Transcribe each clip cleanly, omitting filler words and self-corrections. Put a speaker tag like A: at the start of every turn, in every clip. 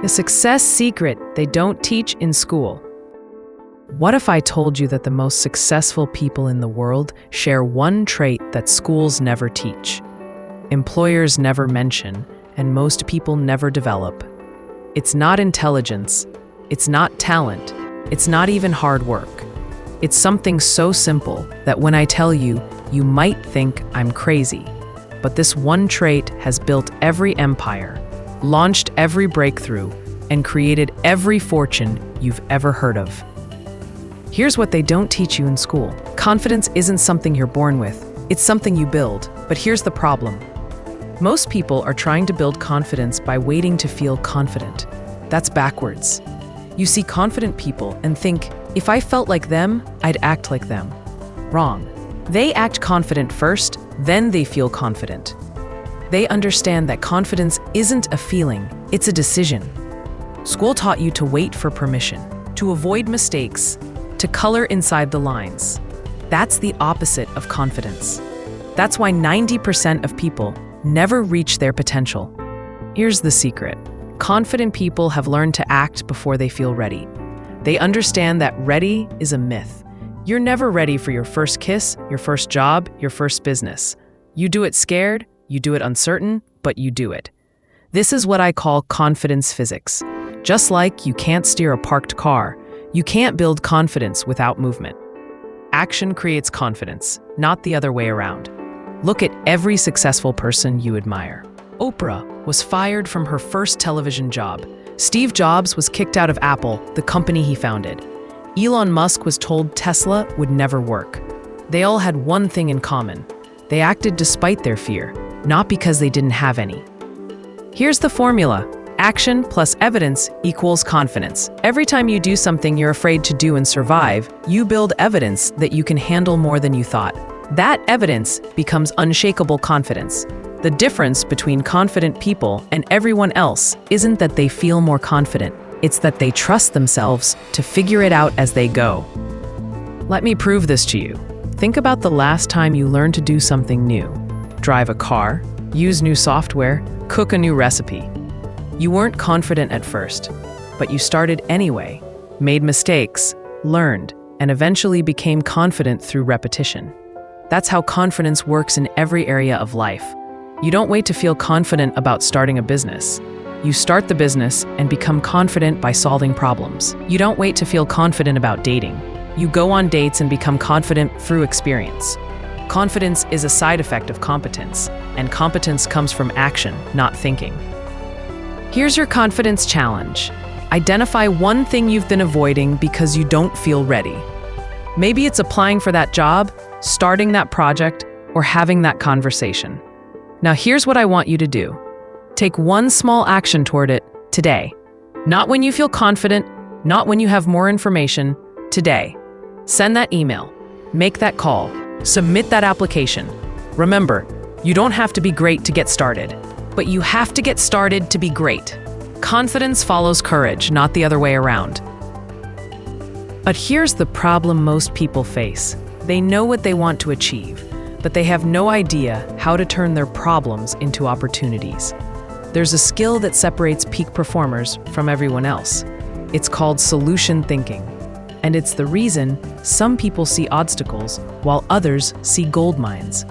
A: A success secret they don't teach in school. What if I told you that the most successful people in the world share one trait that schools never teach, employers never mention, and most people never develop? It's not intelligence, it's not talent, it's not even hard work. It's something so simple that when I tell you, you might think I'm crazy. But this one trait has built every empire, launched every breakthrough, and created every fortune you've ever heard of. Here's what they don't teach you in school. Confidence isn't something you're born with, it's something you build. But here's the problem. Most people are trying to build confidence by waiting to feel confident. That's backwards. You see confident people and think, if I felt like them, I'd act like them. Wrong. They act confident first, then they feel confident. They understand that confidence isn't a feeling, it's a decision. School taught you to wait for permission, to avoid mistakes, to color inside the lines. That's the opposite of confidence. That's why 90% of people never reach their potential. Here's the secret. Confident people have learned to act before they feel ready. They understand that ready is a myth. You're never ready for your first kiss, your first job, your first business. You do it scared, you do it uncertain, but you do it. This is what I call confidence physics. Just like you can't steer a parked car, you can't build confidence without movement. Action creates confidence, not the other way around. Look at every successful person you admire. Oprah was fired from her first television job. Steve Jobs was kicked out of Apple, the company he founded. Elon Musk was told Tesla would never work. They all had one thing in common. They acted despite their fear, not because they didn't have any. Here's the formula. Action plus evidence equals confidence. Every time you do something you're afraid to do and survive, you build evidence that you can handle more than you thought. That evidence becomes unshakable confidence. The difference between confident people and everyone else isn't that they feel more confident. It's that they trust themselves to figure it out as they go. Let me prove this to you. Think about the last time you learned to do something new. Drive a car, use new software, cook a new recipe. You weren't confident at first, but you started anyway, made mistakes, learned, and eventually became confident through repetition. That's how confidence works in every area of life. You don't wait to feel confident about starting a business. You start the business and become confident by solving problems. You don't wait to feel confident about dating. You go on dates and become confident through experience. Confidence is a side effect of competence, and competence comes from action, not thinking. Here's your confidence challenge. Identify one thing you've been avoiding because you don't feel ready. Maybe it's applying for that job, starting that project, or having that conversation. Now here's what I want you to do. Take one small action toward it today. Not when you feel confident, not when you have more information, today. Send that email, make that call, submit that application. Remember, you don't have to be great to get started, but you have to get started to be great. Confidence follows courage, not the other way around. But here's the problem most people face. They know what they want to achieve, but they have no idea how to turn their problems into opportunities. There's a skill that separates peak performers from everyone else. It's called solution thinking. And it's the reason some people see obstacles while others see gold mines.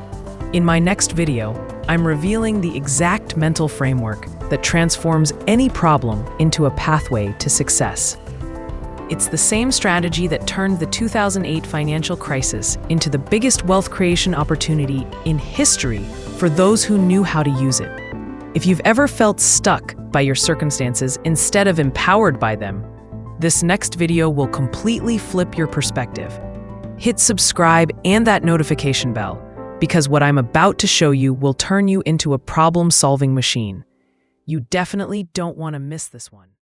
A: In my next video, I'm revealing the exact mental framework that transforms any problem into a pathway to success. It's the same strategy that turned the 2008 financial crisis into the biggest wealth creation opportunity in history for those who knew how to use it. If you've ever felt stuck by your circumstances instead of empowered by them, this next video will completely flip your perspective. Hit subscribe and that notification bell, because what I'm about to show you will turn you into a problem-solving machine. You definitely don't want to miss this one.